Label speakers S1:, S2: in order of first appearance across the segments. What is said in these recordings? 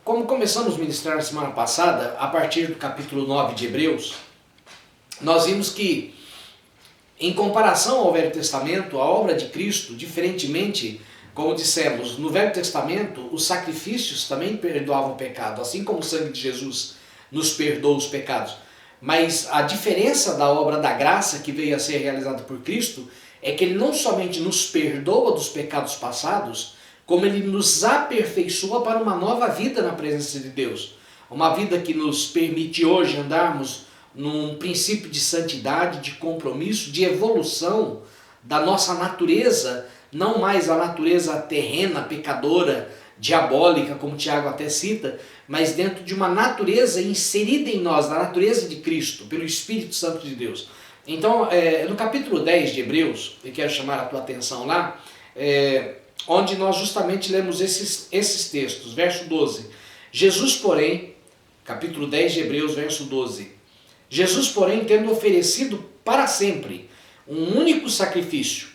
S1: Como começamos a ministrar na semana passada, a partir do capítulo 9 de Hebreus, nós vimos que, em comparação ao Velho Testamento, a obra de Cristo, diferentemente, como dissemos, no Velho Testamento, os sacrifícios também perdoavam o pecado, assim como o sangue de Jesus nos perdoa os pecados. Mas a diferença da obra da graça que veio a ser realizada por Cristo é que Ele não somente nos perdoa dos pecados passados, como Ele nos aperfeiçoa para uma nova vida na presença de Deus. Uma vida que nos permite hoje andarmos num princípio de santidade, de compromisso, de evolução da nossa natureza, não mais a natureza terrena, pecadora, diabólica, como Tiago até cita, mas dentro de uma natureza inserida em nós, na natureza de Cristo, pelo Espírito Santo de Deus. Então, no capítulo 10 de Hebreus, eu quero chamar a tua atenção lá, onde nós justamente lemos esses textos, verso 12. Jesus, porém, capítulo 10 de Hebreus, verso 12. Jesus, porém, tendo oferecido para sempre um único sacrifício,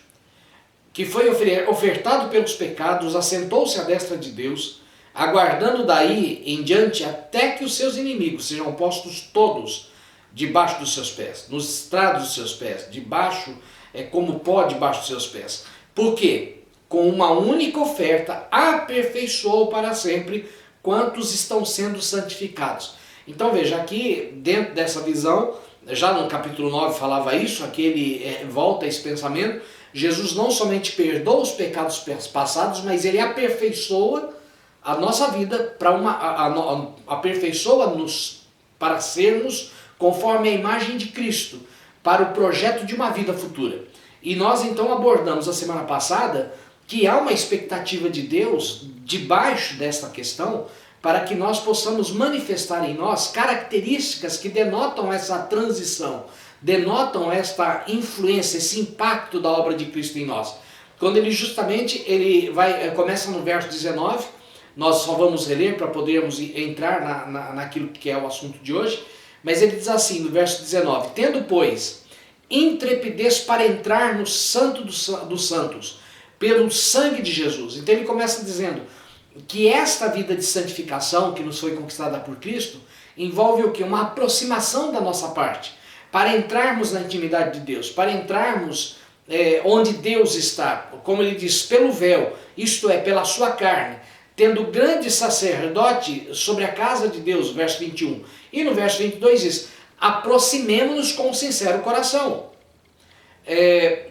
S1: que foi ofertado pelos pecados, assentou-se à destra de Deus, aguardando daí em diante até que os seus inimigos sejam postos todos debaixo dos seus pés, nos estrados dos seus pés, debaixo, como pó debaixo dos seus pés. Por quê? Com uma única oferta aperfeiçoou para sempre quantos estão sendo santificados. Então veja, aqui dentro dessa visão, já no capítulo 9 falava isso, aqui ele volta a esse pensamento. Jesus não somente perdoa os pecados passados, mas Ele aperfeiçoa a nossa vida, aperfeiçoa-nos para sermos conforme a imagem de Cristo, para o projeto de uma vida futura. E nós então abordamos a semana passada que há uma expectativa de Deus debaixo desta questão, para que nós possamos manifestar em nós características que denotam essa transição, denotam esta influência, esse impacto da obra de Cristo em nós. Quando começa no verso 19, nós só vamos reler para podermos entrar naquilo que é o assunto de hoje, mas ele diz assim no verso 19: tendo, pois, intrepidez para entrar no santo dos santos, pelo sangue de Jesus. Então ele começa dizendo que esta vida de santificação que nos foi conquistada por Cristo envolve o quê? Uma aproximação da nossa parte, para entrarmos na intimidade de Deus, para entrarmos onde Deus está, como ele diz, pelo véu, isto é, pela sua carne, tendo grande sacerdote sobre a casa de Deus, verso 21. E no verso 22 diz: aproximemo-nos com sincero coração,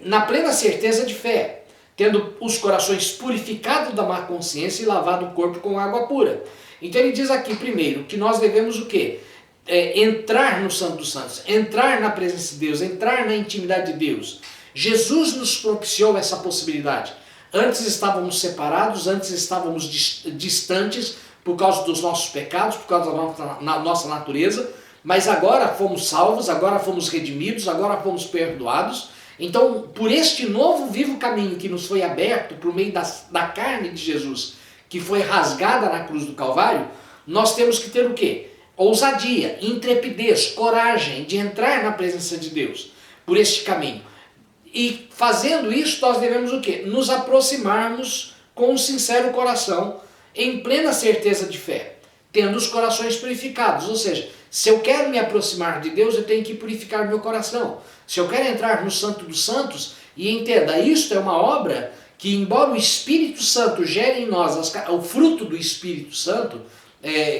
S1: na plena certeza de fé, tendo os corações purificados da má consciência e lavado o corpo com água pura. Então ele diz aqui primeiro que nós devemos o quê? Entrar no Santo dos Santos, entrar na presença de Deus, entrar na intimidade de Deus. Jesus nos propiciou essa possibilidade. Antes estávamos separados, antes estávamos distantes por causa dos nossos pecados, por causa da nossa natureza, mas agora fomos salvos, agora fomos redimidos, agora fomos perdoados. Então, por este novo vivo caminho que nos foi aberto por meio da carne de Jesus, que foi rasgada na cruz do Calvário, nós temos que ter o quê? Ousadia, intrepidez, coragem de entrar na presença de Deus por este caminho. E fazendo isso, nós devemos o quê? Nos aproximarmos com um sincero coração, em plena certeza de fé, tendo os corações purificados. Ou seja, se eu quero me aproximar de Deus, eu tenho que purificar meu coração. Se eu quero entrar no Santo dos Santos, e entenda, isto é uma obra que, embora o Espírito Santo gere em nós o fruto do Espírito Santo,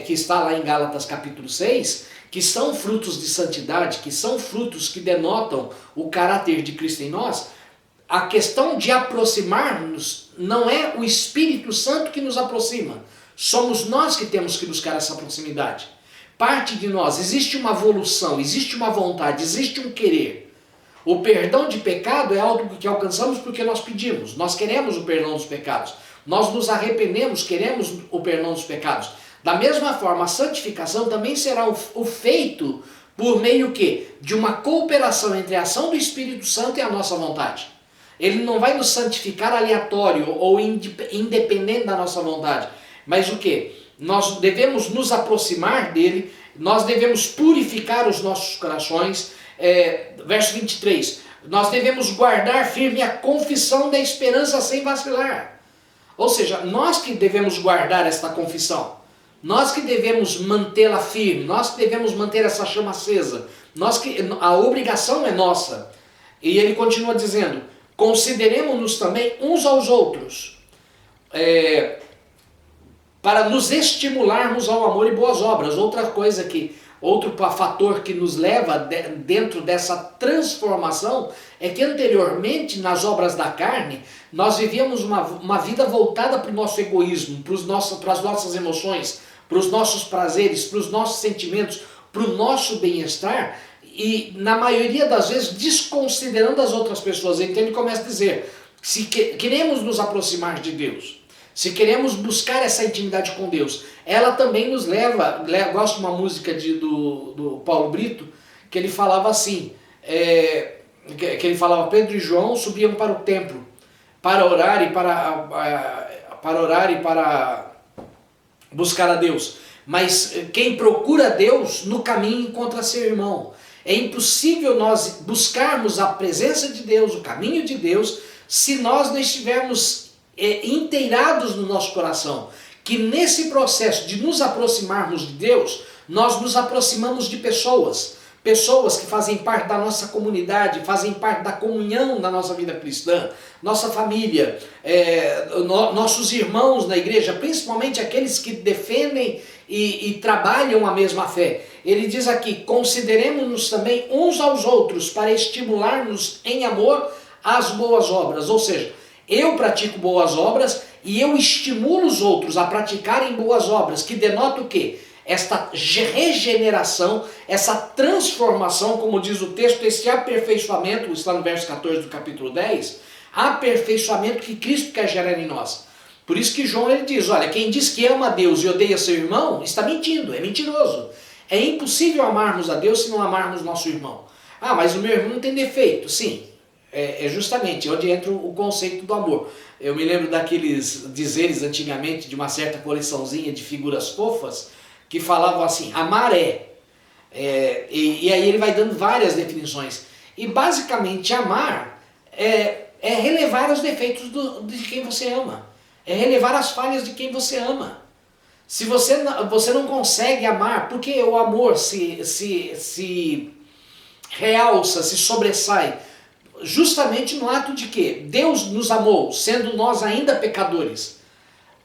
S1: que está lá em Gálatas capítulo 6, que são frutos de santidade, que são frutos que denotam o caráter de Cristo em nós, a questão de aproximar-nos não é o Espírito Santo que nos aproxima, somos nós que temos que buscar essa proximidade. Parte de nós, existe uma evolução, existe uma vontade, existe um querer. O perdão de pecado é algo que alcançamos porque nós pedimos, nós queremos o perdão dos pecados, nós nos arrependemos, queremos o perdão dos pecados. Da mesma forma, a santificação também será o feito por meio de uma cooperação entre a ação do Espírito Santo e a nossa vontade. Ele não vai nos santificar aleatório ou independente da nossa vontade, mas o quê? Nós devemos nos aproximar dele, nós devemos purificar os nossos corações. Verso 23, nós devemos guardar firme a confissão da esperança sem vacilar. Ou seja, nós que devemos guardar esta confissão. Nós que devemos mantê-la firme, nós que devemos manter essa chama acesa, a obrigação é nossa. E ele continua dizendo, consideremos-nos também uns aos outros, para nos estimularmos ao amor e boas obras. Outro fator que nos leva dentro dessa transformação é que anteriormente, nas obras da carne, nós vivíamos uma vida voltada para o nosso egoísmo, para as nossas emoções, para os nossos prazeres, para os nossos sentimentos, para o nosso bem-estar, e na maioria das vezes desconsiderando as outras pessoas. Então ele começa a dizer, se queremos nos aproximar de Deus, se queremos buscar essa intimidade com Deus, ela também nos leva. Gosto de uma música do Paulo Brito, que ele falava assim, que ele falava, Pedro e João subiam para o templo para orar e para buscar a Deus. Mas quem procura Deus no caminho encontra seu irmão. É impossível nós buscarmos a presença de Deus, o caminho de Deus, se nós não estivermos inteirados no nosso coração. Que nesse processo de nos aproximarmos de Deus, nós nos aproximamos de pessoas que fazem parte da nossa comunidade, fazem parte da comunhão da nossa vida cristã, nossa família, nossos irmãos na igreja, principalmente aqueles que defendem e trabalham a mesma fé. Ele diz aqui, consideremos-nos também uns aos outros para estimular-nos em amor às boas obras. Ou seja, eu pratico boas obras e eu estimulo os outros a praticarem boas obras, que denota o quê? Esta regeneração, essa transformação, como diz o texto, esse aperfeiçoamento, está no verso 14 do capítulo 10, aperfeiçoamento que Cristo quer gerar em nós. Por isso que João ele diz, olha, quem diz que ama a Deus e odeia seu irmão, está mentindo, é mentiroso. É impossível amarmos a Deus se não amarmos nosso irmão. Ah, mas o meu irmão não tem defeito. Sim, é justamente onde entra o conceito do amor. Eu me lembro daqueles dizeres antigamente de uma certa coleçãozinha de figuras fofas que falavam assim, amar e aí ele vai dando várias definições. E basicamente amar é relevar os defeitos de quem você ama. É relevar as falhas de quem você ama. Se você não consegue amar, porque o amor se realça, se sobressai, justamente no ato de que Deus nos amou, sendo nós ainda pecadores.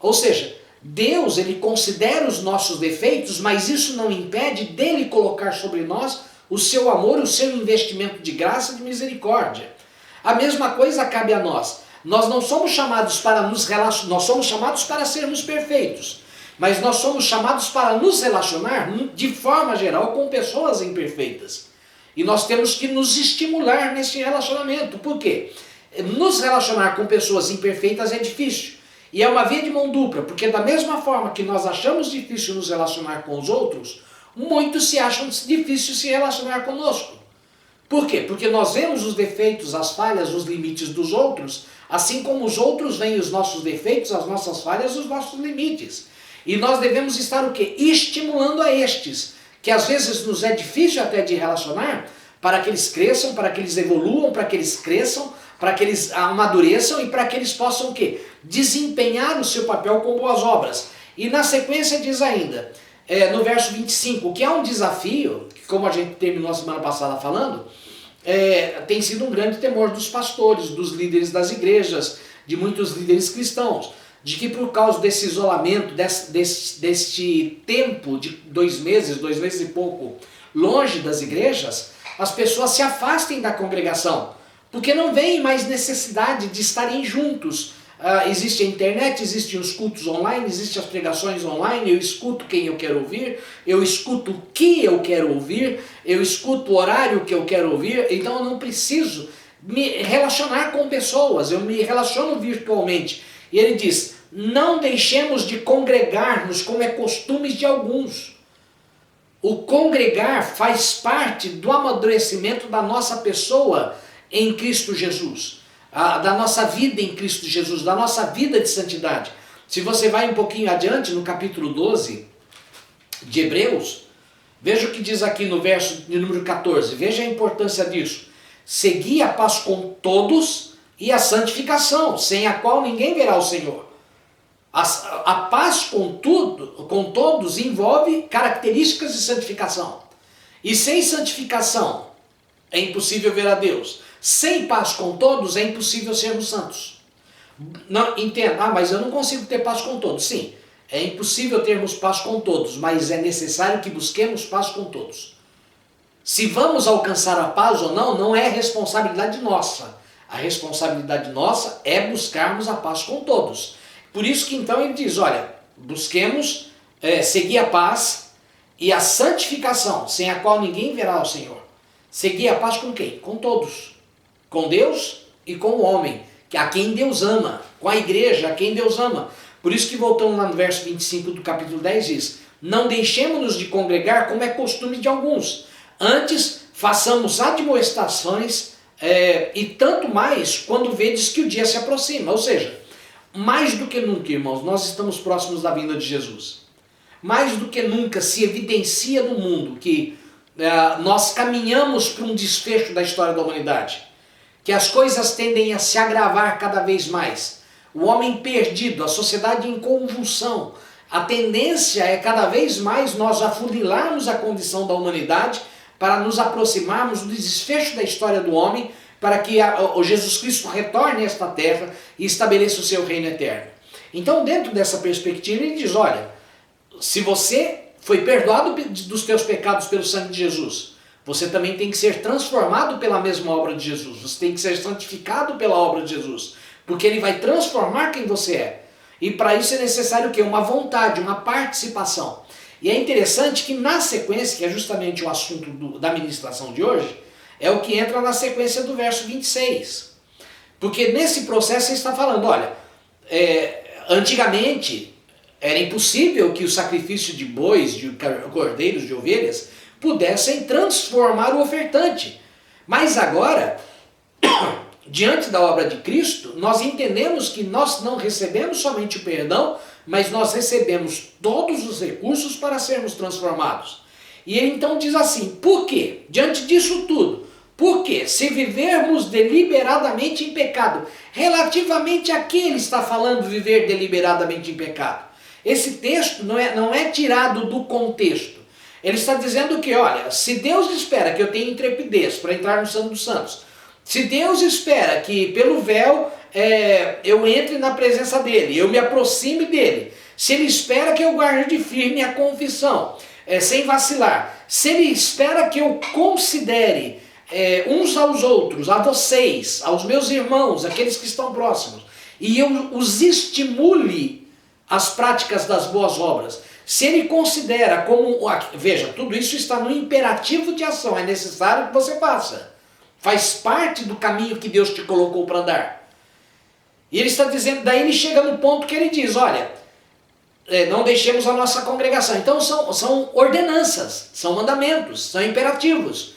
S1: Ou seja, Deus ele considera os nossos defeitos, mas isso não impede dele colocar sobre nós o seu amor, o seu investimento de graça e de misericórdia. A mesma coisa cabe a nós. Nós não somos chamados para nos relacionar, nós somos chamados para sermos perfeitos, mas nós somos chamados para nos relacionar de forma geral com pessoas imperfeitas. E nós temos que nos estimular nesse relacionamento. Por quê? Nos relacionar com pessoas imperfeitas é difícil. E é uma via de mão dupla, porque da mesma forma que nós achamos difícil nos relacionar com os outros, muitos se acham difícil se relacionar conosco. Por quê? Porque nós vemos os defeitos, as falhas, os limites dos outros, assim como os outros veem os nossos defeitos, as nossas falhas, os nossos limites. E nós devemos estar o quê? Estimulando a estes, que às vezes nos é difícil até de relacionar, para que eles cresçam, para que eles evoluam, para que eles cresçam, para que eles amadureçam e para que eles possam o quê? Desempenhar o seu papel com boas obras. E na sequência diz ainda, no verso 25, que é um desafio, que como a gente terminou a semana passada falando, tem sido um grande temor dos pastores, dos líderes das igrejas, de muitos líderes cristãos, de que por causa desse isolamento, deste tempo de 2 meses e pouco, longe das igrejas, as pessoas se afastem da congregação, porque não veem mais necessidade de estarem juntos. Existe a internet, existem os cultos online, existem as pregações online, eu escuto quem eu quero ouvir, eu escuto o que eu quero ouvir, eu escuto o horário que eu quero ouvir, então eu não preciso me relacionar com pessoas, eu me relaciono virtualmente. E ele diz, não deixemos de congregar-nos como é costume de alguns. O congregar faz parte do amadurecimento da nossa pessoa em Cristo Jesus, da nossa vida em Cristo Jesus, da nossa vida de santidade. Se você vai um pouquinho adiante, no capítulo 12 de Hebreus, veja o que diz aqui no verso de número 14, veja a importância disso. Segui a paz com todos e a santificação, sem a qual ninguém verá o Senhor. A paz com todos envolve características de santificação. E sem santificação é impossível ver a Deus. Sem paz com todos é impossível sermos santos. Não, entenda, mas eu não consigo ter paz com todos. Sim, é impossível termos paz com todos, mas é necessário que busquemos paz com todos. Se vamos alcançar a paz ou não, não é responsabilidade nossa. A responsabilidade nossa é buscarmos a paz com todos. Por isso que então ele diz, olha, busquemos seguir a paz e a santificação, sem a qual ninguém verá o Senhor. Seguir a paz com quem? Com todos. Com Deus e com o homem, a quem Deus ama. Com a igreja, a quem Deus ama. Por isso que voltando lá no verso 25 do capítulo 10 diz, não deixemos-nos de congregar como é costume de alguns. Antes, façamos admoestações e tanto mais quando vedes que o dia se aproxima. Ou seja, mais do que nunca, irmãos, nós estamos próximos da vinda de Jesus. Mais do que nunca se evidencia no mundo que nós caminhamos para um desfecho da história da humanidade. Que as coisas tendem a se agravar cada vez mais. O homem perdido, a sociedade em convulsão. A tendência é cada vez mais nós afunilarmos a condição da humanidade para nos aproximarmos do desfecho da história do homem, para que o Jesus Cristo retorne a esta terra e estabeleça o seu reino eterno. Então, dentro dessa perspectiva, ele diz, olha, se você foi perdoado dos teus pecados pelo sangue de Jesus, você também tem que ser transformado pela mesma obra de Jesus, você tem que ser santificado pela obra de Jesus, porque ele vai transformar quem você é. E para isso é necessário o quê? Uma vontade, uma participação. E é interessante que na sequência, que é justamente o assunto da ministração de hoje, é o que entra na sequência do verso 26. Porque nesse processo ele está falando, olha, antigamente era impossível que o sacrifício de bois, de cordeiros, de ovelhas, pudessem transformar o ofertante. Mas agora, diante da obra de Cristo, nós entendemos que nós não recebemos somente o perdão, mas nós recebemos todos os recursos para sermos transformados. E ele então diz assim, por quê? Diante disso tudo, porque se vivermos deliberadamente em pecado, relativamente a que ele está falando viver deliberadamente em pecado? Esse texto não é tirado do contexto. Ele está dizendo que, olha, se Deus espera que eu tenha intrepidez para entrar no Santo dos Santos, se Deus espera que pelo véu eu entre na presença dele, eu me aproxime dele, se ele espera que eu guarde firme a confissão, sem vacilar, se ele espera que eu considere uns aos outros, a vocês, aos meus irmãos, aqueles que estão próximos, e eu os estimule às práticas das boas obras, se ele considera como... Veja, tudo isso está no imperativo de ação, é necessário que você faça. Faz parte do caminho que Deus te colocou para andar. E ele está dizendo, daí ele chega no ponto que ele diz, olha, não deixemos a nossa congregação. Então são ordenanças, são mandamentos, são imperativos.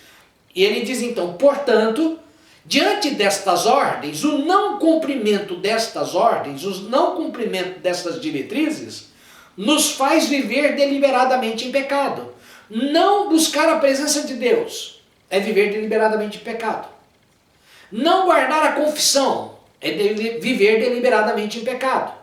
S1: E ele diz então, portanto, diante destas ordens, o não cumprimento destas ordens, o não cumprimento destas diretrizes, nos faz viver deliberadamente em pecado. Não buscar a presença de Deus é viver deliberadamente em pecado. Não guardar a confissão é viver deliberadamente em pecado.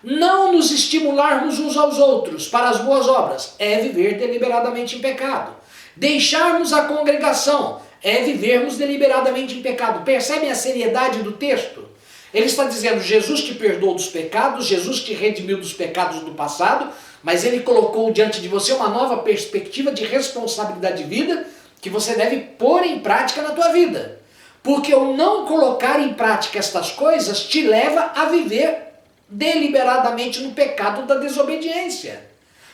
S1: Não nos estimularmos uns aos outros para as boas obras é viver deliberadamente em pecado. Deixarmos a congregação é vivermos deliberadamente em pecado. Percebem a seriedade do texto? Ele está dizendo, Jesus te perdoou dos pecados, Jesus te redimiu dos pecados do passado, mas ele colocou diante de você uma nova perspectiva de responsabilidade de vida que você deve pôr em prática na tua vida. Porque o não colocar em prática estas coisas te leva a viver deliberadamente no pecado da desobediência.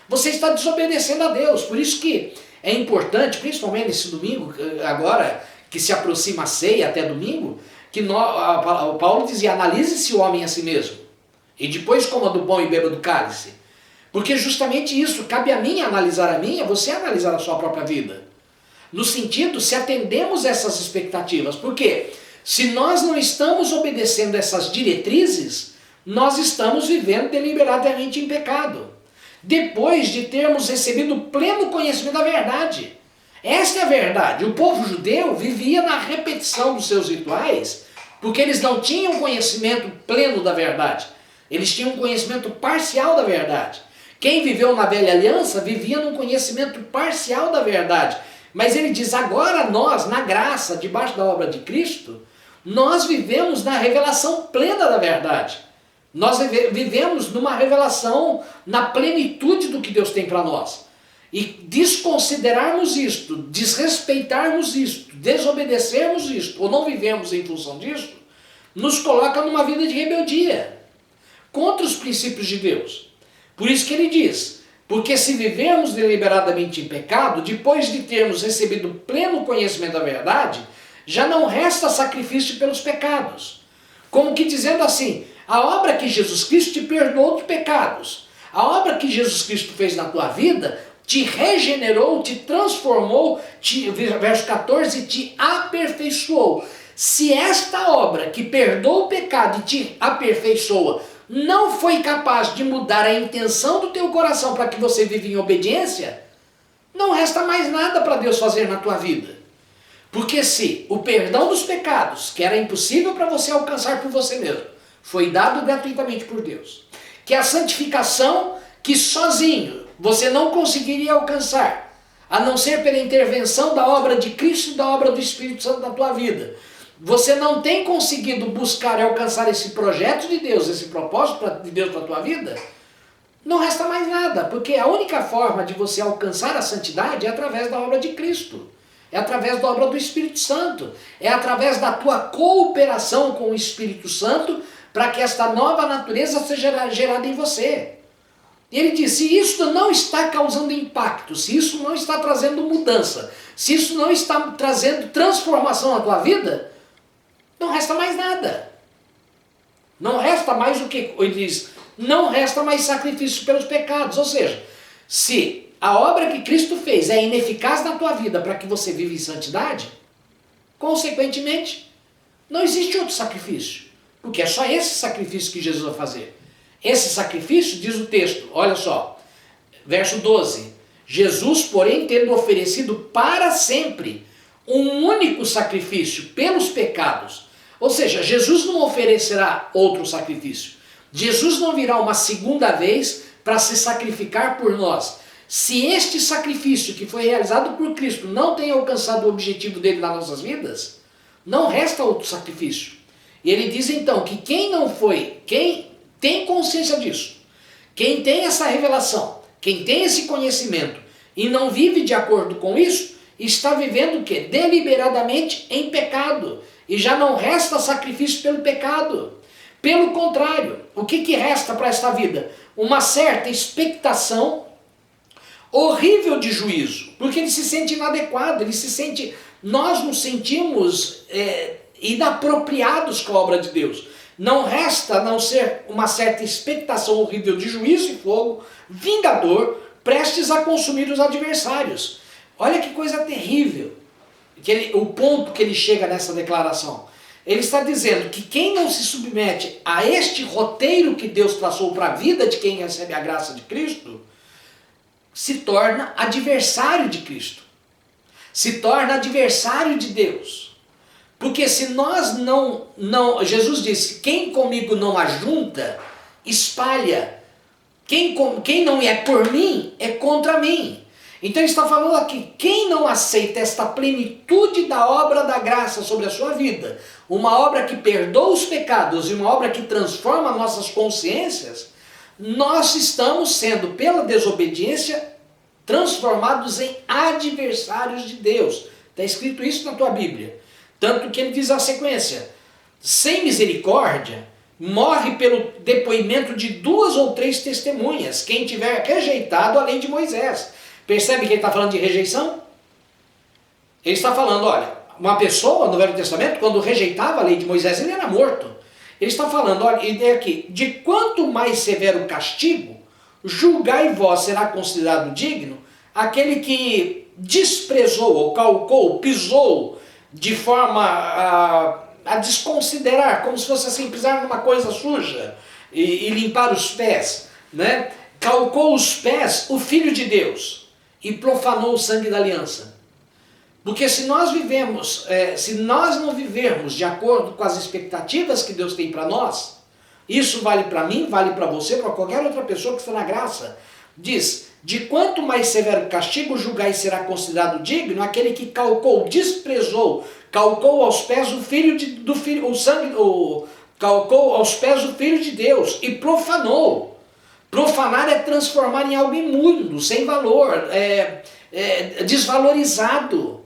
S1: Você está desobedecendo a Deus, por isso que é importante, principalmente nesse domingo, agora que se aproxima a ceia até domingo, que o Paulo dizia, analise-se o homem a si mesmo, e depois coma do pão e beba do cálice. Porque justamente isso, cabe a mim analisar a minha, você analisar a sua própria vida. No sentido, se atendemos essas expectativas. Porque se nós não estamos obedecendo essas diretrizes, nós estamos vivendo deliberadamente em pecado. Depois de termos recebido pleno conhecimento da verdade. Esta é a verdade. O povo judeu vivia na repetição dos seus rituais, porque eles não tinham conhecimento pleno da verdade. Eles tinham um conhecimento parcial da verdade. Quem viveu na velha aliança vivia num conhecimento parcial da verdade. Mas ele diz, agora nós, na graça, debaixo da obra de Cristo, nós vivemos na revelação plena da verdade. Nós vivemos numa revelação, na plenitude do que Deus tem para nós. E desconsiderarmos isto, desrespeitarmos isto, desobedecermos isto, ou não vivemos em função disto, nos coloca numa vida de rebeldia contra os princípios de Deus. Por isso que ele diz, porque se vivermos deliberadamente em pecado, depois de termos recebido pleno conhecimento da verdade, já não resta sacrifício pelos pecados. Como que dizendo assim, a obra que Jesus Cristo te perdoou de pecados, a obra que Jesus Cristo fez na tua vida, te regenerou, te transformou, verso 14, te aperfeiçoou. Se esta obra que perdoa o pecado e te aperfeiçoa, não foi capaz de mudar a intenção do teu coração para que você viva em obediência, não resta mais nada para Deus fazer na tua vida. Porque se o perdão dos pecados, que era impossível para você alcançar por você mesmo, foi dado gratuitamente por Deus, que a santificação, que sozinho você não conseguiria alcançar, a não ser pela intervenção da obra de Cristo e da obra do Espírito Santo na tua vida, você não tem conseguido buscar e alcançar esse projeto de Deus, esse propósito de Deus para a tua vida, não resta mais nada, porque a única forma de você alcançar a santidade é através da obra de Cristo, é através da obra do Espírito Santo, é através da tua cooperação com o Espírito Santo para que esta nova natureza seja gerada em você. E ele diz, se isso não está causando impacto, se isso não está trazendo mudança, se isso não está trazendo transformação na tua vida, não resta mais nada. Não resta mais o que ele diz, não resta mais sacrifício pelos pecados. Ou seja, se a obra que Cristo fez é ineficaz na tua vida para que você viva em santidade, consequentemente, não existe outro sacrifício. Porque é só esse sacrifício que Jesus vai fazer. Esse sacrifício, diz o texto, olha só, verso 12, Jesus, porém, tendo oferecido para sempre um único sacrifício pelos pecados, ou seja, Jesus não oferecerá outro sacrifício, Jesus não virá uma segunda vez para se sacrificar por nós. Se este sacrifício que foi realizado por Cristo não tem alcançado o objetivo dele nas nossas vidas, não resta outro sacrifício. E ele diz então que quem não foi, quem tem consciência disso, quem tem essa revelação, quem tem esse conhecimento e não vive de acordo com isso, está vivendo o quê? Deliberadamente em pecado. E já não resta sacrifício pelo pecado. Pelo contrário, o que resta para esta vida? Uma certa expectação horrível de juízo, porque ele se sente inadequado, ele se sente, nós nos sentimos inapropriados com a obra de Deus. Não resta a não ser uma certa expectação horrível de juízo e fogo, vingador, prestes a consumir os adversários. Olha que coisa terrível, o ponto que ele chega nessa declaração. Ele está dizendo que quem não se submete a este roteiro que Deus traçou para a vida de quem recebe a graça de Cristo, se torna adversário de Cristo, se torna adversário de Deus. Porque se nós não, Jesus disse, quem comigo não ajunta, espalha. Quem não é por mim, é contra mim. Então ele está falando aqui, quem não aceita esta plenitude da obra da graça sobre a sua vida, uma obra que perdoa os pecados e uma obra que transforma nossas consciências, nós estamos sendo, pela desobediência, transformados em adversários de Deus. Está escrito isso na tua Bíblia. Tanto que ele diz a sequência, sem misericórdia, morre pelo depoimento de 2 ou 3 testemunhas, quem tiver rejeitado a lei de Moisés. Percebe que ele está falando de rejeição? Ele está falando, olha, uma pessoa no Velho Testamento, quando rejeitava a lei de Moisés, ele era morto. Ele está falando, olha, ideia aqui, de quanto mais severo o castigo, julgai vós será considerado digno aquele que desprezou, ou calcou, pisou, de forma a desconsiderar, como se fosse assim, pisar numa coisa suja e limpar os pés, né? Calcou os pés o Filho de Deus e profanou o sangue da aliança. Porque se nós se nós não vivermos de acordo com as expectativas que Deus tem para nós Isso vale para mim, vale para você, para qualquer outra pessoa que está na graça. Diz, de quanto mais severo castigo julgai será considerado digno aquele que calcou, desprezou, calcou aos pés o filho do filho, o sangue, calcou aos pés o filho de Deus e profanou. Profanar é transformar em algo imundo, sem valor, desvalorizado.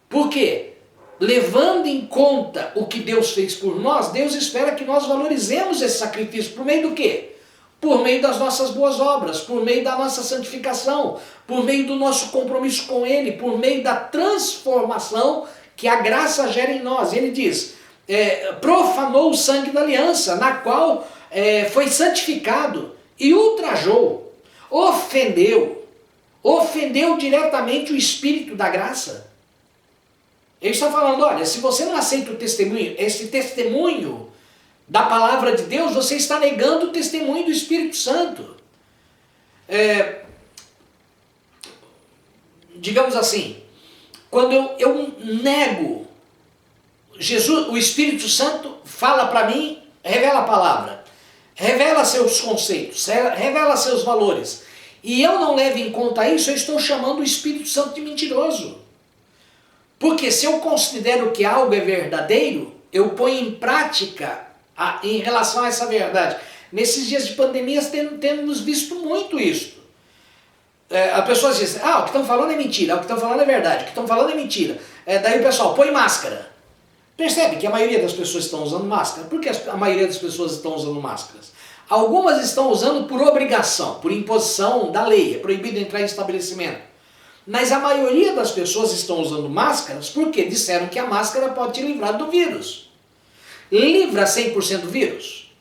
S1: Por quê? Levando em conta o que Deus fez por nós, Deus espera que nós valorizemos esse sacrifício por meio do quê? Por meio das nossas boas obras, por meio da nossa santificação, por meio do nosso compromisso com Ele, por meio da transformação que a graça gera em nós. Ele diz, profanou o sangue da aliança, na qual foi santificado e ultrajou, ofendeu diretamente o Espírito da graça. Ele está falando, olha, se você não aceita o testemunho, esse testemunho da palavra de Deus, você está negando o testemunho do Espírito Santo. Digamos assim, quando eu nego, Jesus, o Espírito Santo fala para mim, revela a palavra, revela seus conceitos, revela seus valores, e eu não levo em conta isso, eu estou chamando o Espírito Santo de mentiroso. Porque se eu considero que algo é verdadeiro, eu ponho em prática em relação a essa verdade. Nesses dias de pandemia temos visto muito isso. As pessoas dizem, o que estão falando é mentira, o que estão falando é verdade, o que estão falando é mentira. Daí o pessoal põe máscara. Percebe que a maioria das pessoas estão usando máscara? Por que a maioria das pessoas estão usando máscaras? Algumas estão usando por obrigação, por imposição da lei, é proibido entrar em estabelecimento. Mas a maioria das pessoas estão usando máscaras porque disseram que a máscara pode te livrar do vírus. Livra 100% do vírus?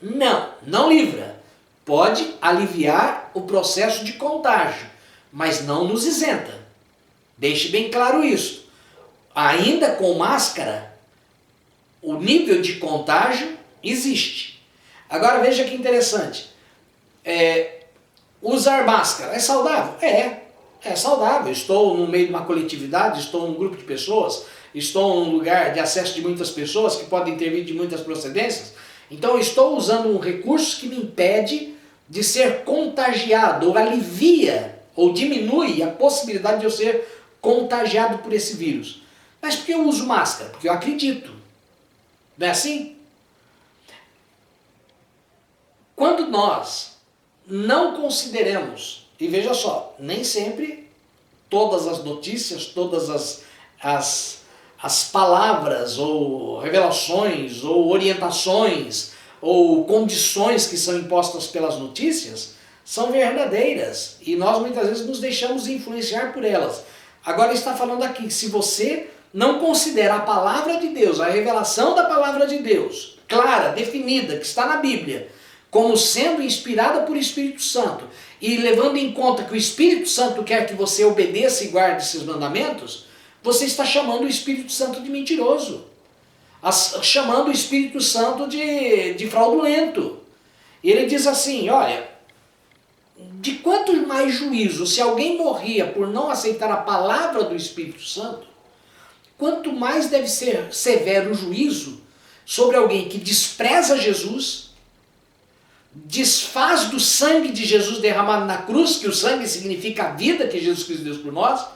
S1: Não, não livra. Pode aliviar o processo de contágio, mas não nos isenta. Deixe bem claro isso. Ainda com máscara, o nível de contágio existe. Agora veja que interessante. Usar máscara é saudável? É saudável. Estou no meio de uma coletividade, estou num grupo de pessoas, estou num lugar de acesso de muitas pessoas que podem intervir de muitas procedências. Então estou usando um recurso que me impede de ser contagiado, ou alivia, ou diminui a possibilidade de eu ser contagiado por esse vírus. Mas por que eu uso máscara? Porque eu acredito. Não é assim? Quando nós não consideramos, e veja só, nem sempre todas as notícias, todas as palavras, ou revelações, ou orientações, ou condições que são impostas pelas notícias, são verdadeiras. E nós muitas vezes nos deixamos influenciar por elas. Agora ele está falando aqui, se você não considera a palavra de Deus, a revelação da palavra de Deus, clara, definida, que está na Bíblia, como sendo inspirada por Espírito Santo, e levando em conta que o Espírito Santo quer que você obedeça e guarde esses mandamentos, você está chamando o Espírito Santo de mentiroso, chamando o Espírito Santo de fraudulento. E ele diz assim, olha, de quanto mais juízo, se alguém morria por não aceitar a palavra do Espírito Santo, quanto mais deve ser severo o juízo sobre alguém que despreza Jesus, desfaz do sangue de Jesus derramado na cruz, que o sangue significa a vida que Jesus Cristo deu por nós,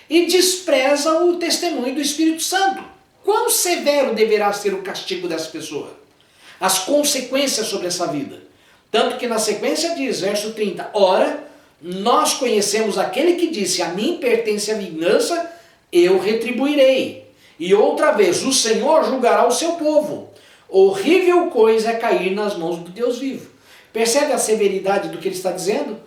S1: e despreza o testemunho do Espírito Santo. Quão severo deverá ser o castigo dessa pessoa? As consequências sobre essa vida. Tanto que na sequência diz, verso 30, ora, nós conhecemos aquele que disse, a mim pertence a vingança, eu retribuirei. E outra vez, o Senhor julgará o seu povo. Horrível coisa é cair nas mãos do Deus vivo. Percebe a severidade do que ele está dizendo?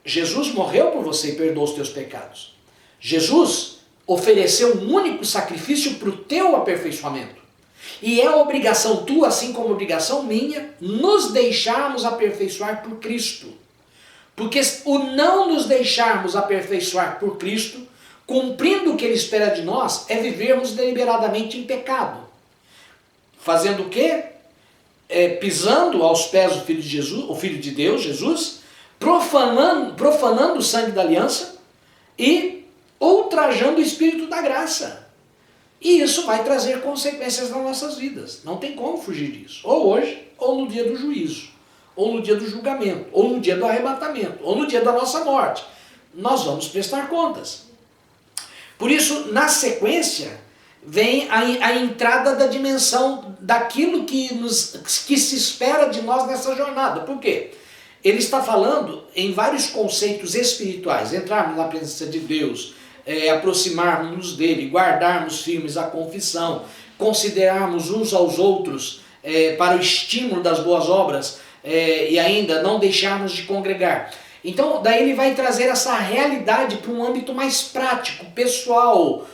S1: Jesus morreu por você e perdoou os teus pecados. Jesus ofereceu um único sacrifício para o teu aperfeiçoamento. E é obrigação tua, assim como obrigação minha, nos deixarmos aperfeiçoar por Cristo. Porque o não nos deixarmos aperfeiçoar por Cristo, cumprindo o que Ele espera de nós, é vivermos deliberadamente em pecado. Fazendo o quê? Pisando aos pés do Filho de Jesus, o Filho de Deus, Jesus, profanando o sangue da aliança e ultrajando o Espírito da graça. E isso vai trazer consequências nas nossas vidas. Não tem como fugir disso. Ou hoje, ou no dia do juízo, ou no dia do julgamento, ou no dia do arrebatamento, ou no dia da nossa morte. Nós vamos prestar contas. Por isso, na sequência, vem a entrada da dimensão daquilo que se espera de nós nessa jornada. Por quê? Ele está falando em vários conceitos espirituais. Entrarmos na presença de Deus, aproximarmos dele, guardarmos firmes a confissão, considerarmos uns aos outros para o estímulo das boas obras e ainda não deixarmos de congregar. Então, daí ele vai trazer essa realidade para um âmbito mais prático, pessoal,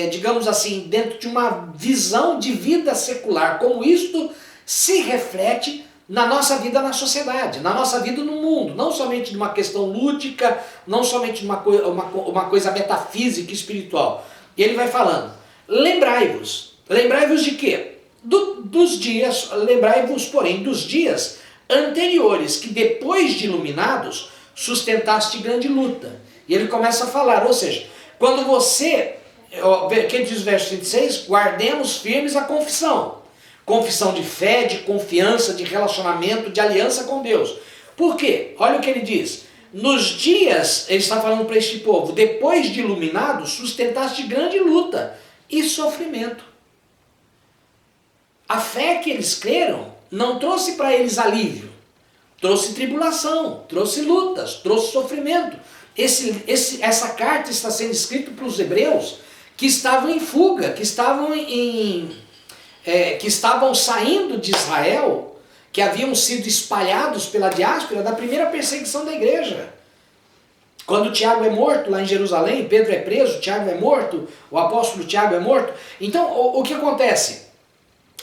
S1: digamos assim, dentro de uma visão de vida secular, como isto se reflete na nossa vida na sociedade, na nossa vida no mundo, não somente de uma questão lúdica, não somente de uma coisa metafísica, espiritual. E ele vai falando, lembrai-vos de quê? Lembrai-vos, porém, dos dias anteriores, que depois de iluminados, sustentaste grande luta. E ele começa a falar, ou seja, quando você, quem diz o verso 26, guardemos firmes a confissão. Confissão de fé, de confiança, de relacionamento, de aliança com Deus. Por quê? Olha o que ele diz. Nos dias, ele está falando para este povo, depois de iluminados, sustentaste grande luta e sofrimento. A fé que eles creram não trouxe para eles alívio, trouxe tribulação, trouxe lutas, trouxe sofrimento. Essa carta está sendo escrita para os hebreus que estavam em fuga, que estavam saindo de Israel, que haviam sido espalhados pela diáspora da primeira perseguição da igreja. Quando Tiago é morto lá em Jerusalém, Pedro é preso, Tiago é morto, o apóstolo Tiago é morto. Então, o que acontece?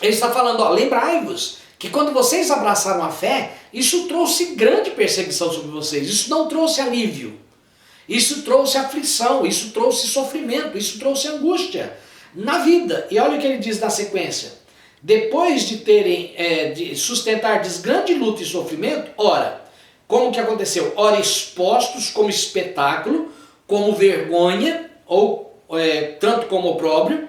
S1: Ele está falando, lembrai-vos que quando vocês abraçaram a fé, isso trouxe grande perseguição sobre vocês, isso não trouxe alívio, isso trouxe aflição, isso trouxe sofrimento, isso trouxe angústia na vida. E olha o que ele diz na sequência, depois de terem, de sustentar grande luta e sofrimento, ora, como que aconteceu? Ora, expostos como espetáculo, como vergonha, ou tanto como opróbrio,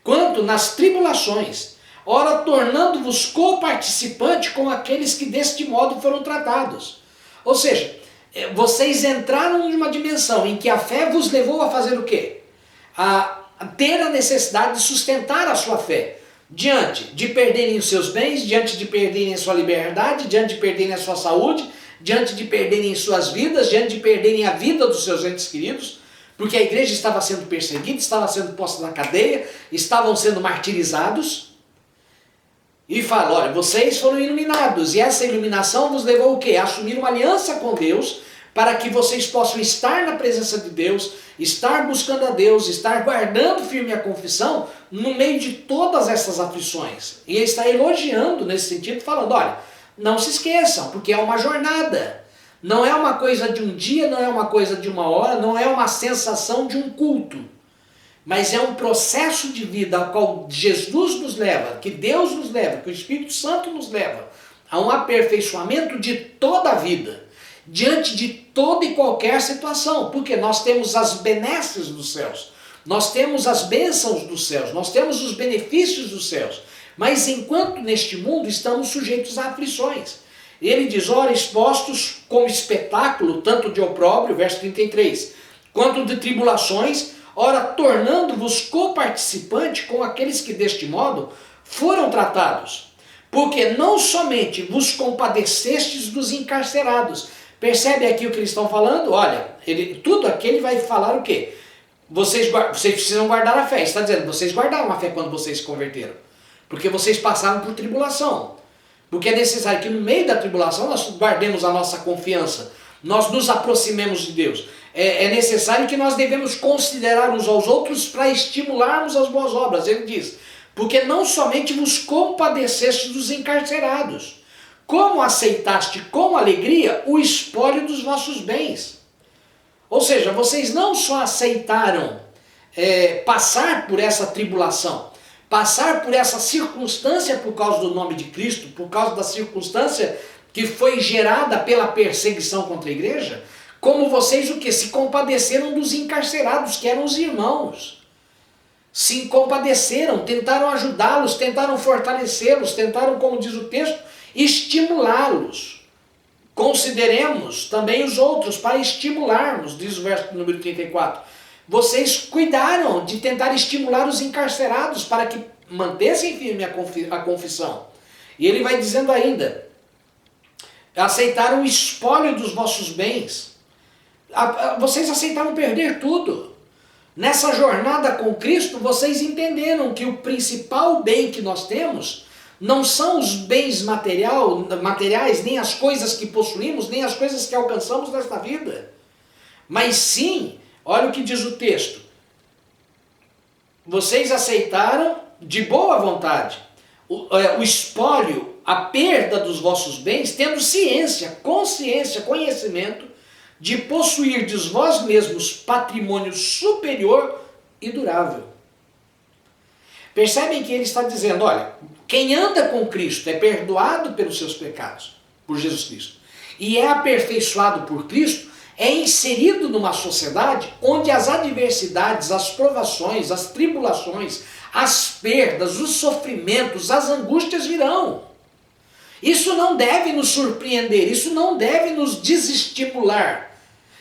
S1: quanto nas tribulações, ora, tornando-vos coparticipante com aqueles que deste modo foram tratados. Ou seja, vocês entraram em uma dimensão em que a fé vos levou a fazer o quê? A ter a necessidade de sustentar a sua fé, diante de perderem os seus bens, diante de perderem a sua liberdade, diante de perderem a sua saúde, diante de perderem suas vidas, diante de perderem a vida dos seus entes queridos, porque a igreja estava sendo perseguida, estava sendo posta na cadeia, estavam sendo martirizados. E fala, olha, vocês foram iluminados, e essa iluminação vos levou o quê? A assumir uma aliança com Deus, para que vocês possam estar na presença de Deus, estar buscando a Deus, estar guardando firme a confissão, no meio de todas essas aflições. E ele está elogiando nesse sentido, falando, olha, não se esqueçam, porque é uma jornada. Não é uma coisa de um dia, não é uma coisa de uma hora, não é uma sensação de um culto. Mas é um processo de vida ao qual Jesus nos leva, que Deus nos leva, que o Espírito Santo nos leva a um aperfeiçoamento de toda a vida, diante de toda e qualquer situação, porque nós temos as benesses dos céus, nós temos as bênçãos dos céus, nós temos os benefícios dos céus, mas enquanto neste mundo estamos sujeitos a aflições. Ele diz, ora, expostos como espetáculo, tanto de opróbrio, verso 33, quanto de tribulações, ora, tornando-vos coparticipante com aqueles que deste modo foram tratados, porque não somente vos compadecestes dos encarcerados. Percebe aqui o que eles estão falando? Olha, tudo aqui ele vai falar o quê? Vocês precisam guardar a fé. Está dizendo, vocês guardaram a fé quando vocês se converteram, porque vocês passaram por tribulação. Porque é necessário que no meio da tribulação nós guardemos a nossa confiança, nós nos aproximemos de Deus. É necessário que nós devemos considerar uns aos outros para estimularmos as boas obras. Ele diz, porque não somente vos compadeceste dos encarcerados, como aceitaste com alegria o espólio dos vossos bens. Ou seja, vocês não só aceitaram passar por essa tribulação, passar por essa circunstância por causa do nome de Cristo, por causa da circunstância que foi gerada pela perseguição contra a igreja, como vocês o que? Se compadeceram dos encarcerados, que eram os irmãos. se compadeceram, tentaram ajudá-los, tentaram fortalecê-los, tentaram, como diz o texto, estimulá-los. Consideremos também os outros para estimularmos, diz o verso número 34. Vocês cuidaram de tentar estimular os encarcerados para que mantessem firme a confissão. E ele vai dizendo ainda, aceitaram o espólio dos vossos bens. Vocês aceitaram perder tudo. Nessa jornada com Cristo, vocês entenderam que o principal bem que nós temos não são os bens materiais, nem as coisas que possuímos, nem as coisas que alcançamos nesta vida. Mas sim, olha o que diz o texto. Vocês aceitaram de boa vontade o espólio, a perda dos vossos bens, tendo ciência, consciência, conhecimento de possuirdes vós mesmos patrimônio superior e durável. Percebem que ele está dizendo, olha, quem anda com Cristo é perdoado pelos seus pecados, por Jesus Cristo, e é aperfeiçoado por Cristo, é inserido numa sociedade onde as adversidades, as provações, as tribulações, as perdas, os sofrimentos, as angústias virão. Isso não deve nos surpreender, isso não deve nos desestimular.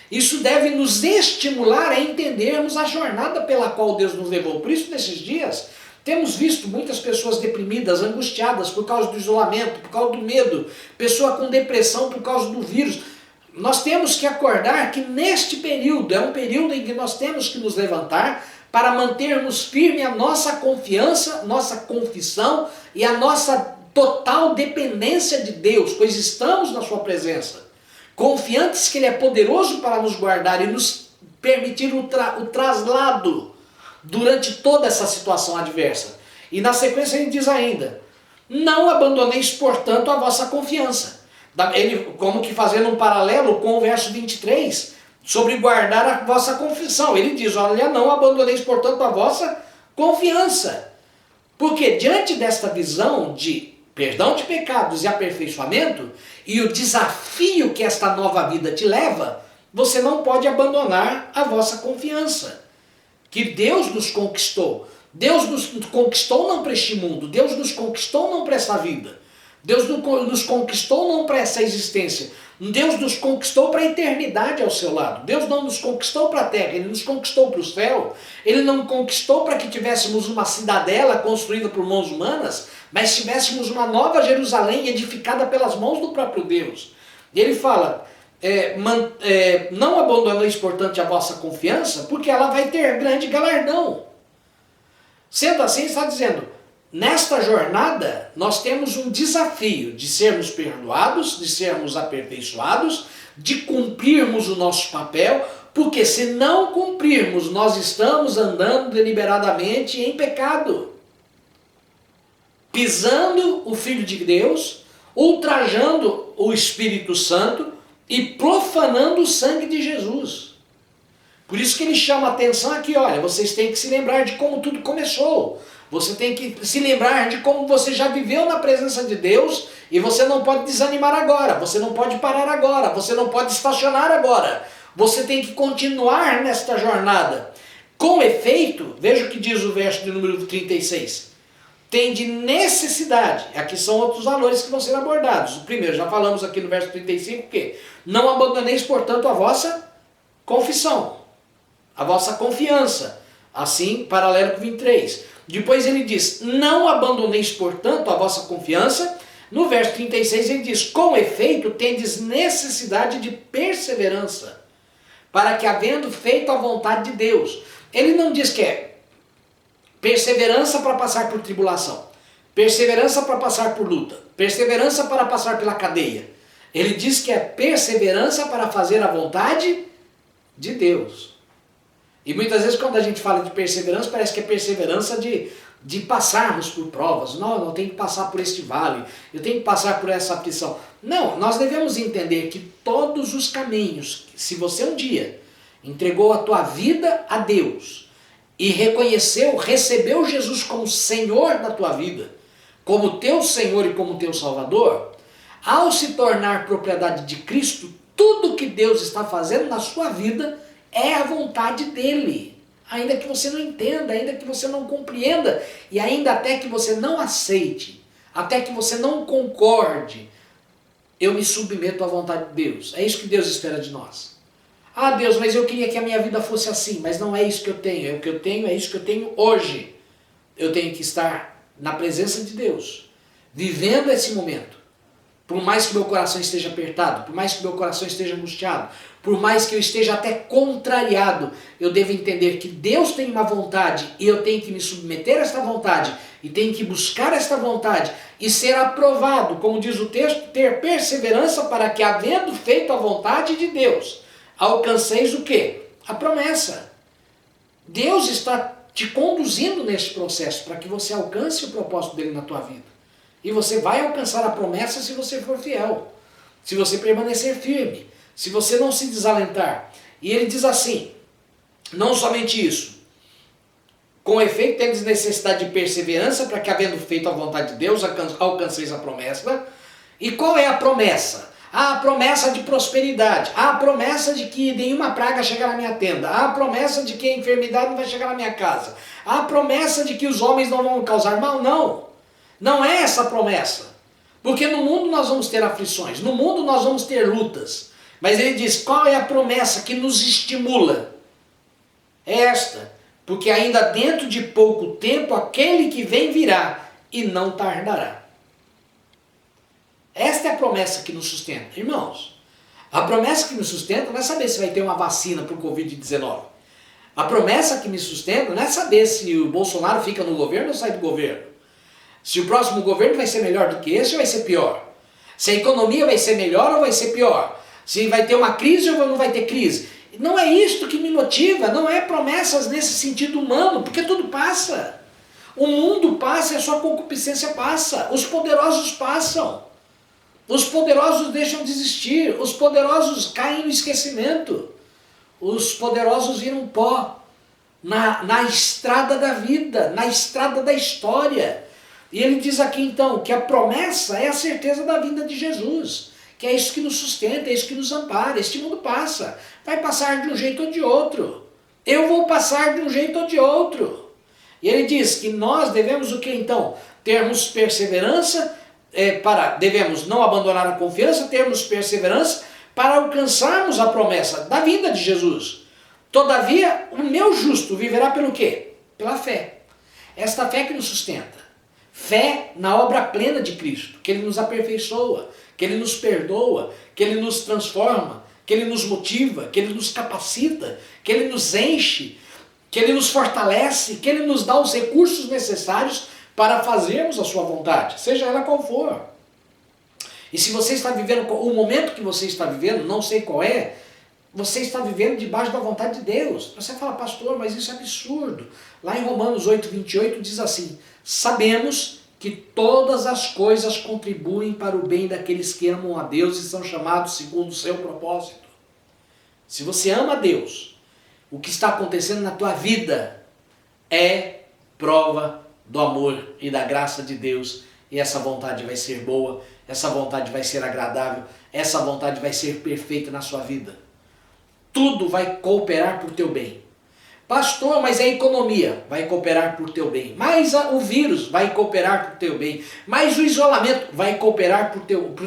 S1: Isso deve nos estimular a entendermos a jornada pela qual Deus nos levou. Por isso, nesses dias, temos visto muitas pessoas deprimidas, angustiadas por causa do isolamento, por causa do medo, pessoa com depressão por causa do vírus. Nós temos que acordar que neste período, é um período em que nós temos que nos levantar para mantermos firme a nossa confiança, nossa confissão e a nossa total dependência de Deus, pois estamos na sua presença. Confiantes que Ele é poderoso para nos guardar e nos permitir o traslado durante toda essa situação adversa. E na sequência ele diz ainda, não abandoneis, portanto, a vossa confiança. Ele, como que fazendo um paralelo com o verso 23, sobre guardar a vossa confissão. Ele diz, olha, não abandoneis, portanto, a vossa confiança. Porque diante desta visão de perdão de pecados e aperfeiçoamento, e o desafio que esta nova vida te leva, você não pode abandonar a vossa confiança. Que Deus nos conquistou. Deus nos conquistou não para este mundo, Deus nos conquistou não para esta vida. Deus nos conquistou não para essa existência. Deus nos conquistou para a eternidade ao seu lado. Deus não nos conquistou para a terra, Ele nos conquistou para o céu. Ele não conquistou para que tivéssemos uma cidadela construída por mãos humanas, mas tivéssemos uma nova Jerusalém edificada pelas mãos do próprio Deus. E ele fala, não abandoneis, portanto, a vossa confiança, porque ela vai ter grande galardão. Sendo assim, está dizendo, nesta jornada, nós temos um desafio de sermos perdoados, de sermos aperfeiçoados, de cumprirmos o nosso papel, porque se não cumprirmos, nós estamos andando deliberadamente em pecado, pisando o Filho de Deus, ultrajando o Espírito Santo e profanando o sangue de Jesus. Por isso que ele chama a atenção aqui, olha, vocês têm que se lembrar de como tudo começou. Você tem que se lembrar de como você já viveu na presença de Deus e você não pode desanimar agora, você não pode parar agora, você não pode estacionar agora. Você tem que continuar nesta jornada. Com efeito, veja o que diz o verso de número 36. Tem de necessidade, aqui são outros valores que vão ser abordados. O primeiro, já falamos aqui no verso 35, que não abandoneis, portanto, a vossa confissão, a vossa confiança. Assim, paralelo com 23. Depois ele diz, não abandoneis, portanto, a vossa confiança. No verso 36 ele diz, com efeito, tendes necessidade de perseverança, para que, havendo feito a vontade de Deus. Ele não diz que é perseverança para passar por tribulação, perseverança para passar por luta, perseverança para passar pela cadeia. Ele diz que é perseverança para fazer a vontade de Deus. E muitas vezes quando a gente fala de perseverança, parece que é perseverança de passarmos por provas. Não, eu tenho que passar por este vale, eu tenho que passar por essa aflição. Não, nós devemos entender que todos os caminhos, se você um dia entregou a tua vida a Deus e recebeu Jesus como Senhor da tua vida, como teu Senhor e como teu Salvador, ao se tornar propriedade de Cristo, tudo que Deus está fazendo na sua vida é a vontade dele. ainda que você não entenda, ainda que você não compreenda, e ainda até que você não aceite, até que você não concorde, eu me submeto à vontade de Deus. É isso que Deus espera de nós. Ah, Deus, mas eu queria que a minha vida fosse assim, mas não é isso que eu tenho, é o que eu tenho, é isso que eu tenho hoje. Eu tenho que estar na presença de Deus, vivendo esse momento. Por mais que meu coração esteja apertado, por mais que meu coração esteja angustiado, por mais que eu esteja até contrariado, eu devo entender que Deus tem uma vontade e eu tenho que me submeter a esta vontade e tenho que buscar esta vontade e ser aprovado, como diz o texto, ter perseverança para que, havendo feito a vontade de Deus, alcanceis o quê? A promessa. Deus está te conduzindo nesse processo para que você alcance o propósito dele na tua vida. E você vai alcançar a promessa se você for fiel, se você permanecer firme, se você não se desalentar. E ele diz assim, não somente isso, com efeito tendes necessidade de perseverança para que, havendo feito a vontade de Deus, alcanceis a promessa. E qual é a promessa? A promessa de prosperidade, a promessa de que nenhuma praga chegará na minha tenda, a promessa de que a enfermidade não vai chegar na minha casa, a promessa de que os homens não vão causar mal. Não é essa a promessa. Porque no mundo nós vamos ter aflições, no mundo nós vamos ter lutas. Mas ele diz, qual é a promessa que nos estimula? É esta, porque ainda dentro de pouco tempo aquele que vem virá e não tardará. Esta é a promessa que nos sustenta. Irmãos, a promessa que me sustenta não é saber se vai ter uma vacina para o Covid-19. A promessa que me sustenta não é saber se o Bolsonaro fica no governo ou sai do governo. Se o próximo governo vai ser melhor do que esse ou vai ser pior. Se a economia vai ser melhor ou vai ser pior. Se vai ter uma crise ou não vai ter crise. Não é isto que me motiva, não é promessas nesse sentido humano, porque tudo passa. O mundo passa e a sua concupiscência passa. Os poderosos passam. Os poderosos deixam de existir. Os poderosos caem no esquecimento. Os poderosos viram pó na estrada da vida, na estrada da história. E ele diz aqui então que a promessa é a certeza da vinda de Jesus, que é isso que nos sustenta, é isso que nos ampara. Este mundo passa, vai passar de um jeito ou de outro. Eu vou passar de um jeito ou de outro. E ele diz que nós devemos o que então? Termos perseverança, devemos não abandonar a confiança, termos perseverança para alcançarmos a promessa da vinda de Jesus. Todavia, o meu justo viverá pelo quê? Pela fé. Esta fé que nos sustenta. Fé na obra plena de Cristo, que Ele nos aperfeiçoa, que Ele nos perdoa, que Ele nos transforma, que Ele nos motiva, que Ele nos capacita, que Ele nos enche, que Ele nos fortalece, que Ele nos dá os recursos necessários para fazermos a sua vontade, seja ela qual for. E se você está vivendo, o momento que você está vivendo, não sei qual é, você está vivendo debaixo da vontade de Deus. Você fala, pastor, mas isso é absurdo. Lá em Romanos 8:28 diz assim, sabemos que todas as coisas contribuem para o bem daqueles que amam a Deus e são chamados segundo o seu propósito. Se você ama a Deus, o que está acontecendo na tua vida é prova do amor e da graça de Deus. E essa vontade vai ser boa, essa vontade vai ser agradável, essa vontade vai ser perfeita na sua vida. Tudo vai cooperar por teu bem. Pastor, mas a economia vai cooperar por teu bem. Mas o vírus vai cooperar por teu bem. Mas o isolamento vai cooperar por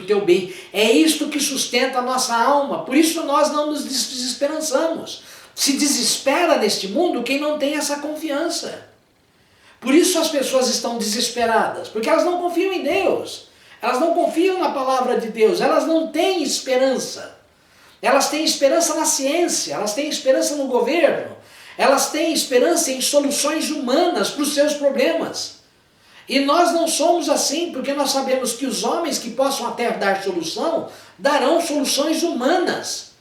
S1: teu bem. É isto que sustenta a nossa alma. Por isso nós não nos desesperançamos. Se desespera neste mundo quem não tem essa confiança. Por isso as pessoas estão desesperadas. Porque elas não confiam em Deus. Elas não confiam na palavra de Deus. Elas não têm esperança. Elas têm esperança na ciência. Elas têm esperança no governo. Elas têm esperança em soluções humanas para os seus problemas. E nós não somos assim, porque nós sabemos que os homens que possam até dar solução, darão soluções humanas.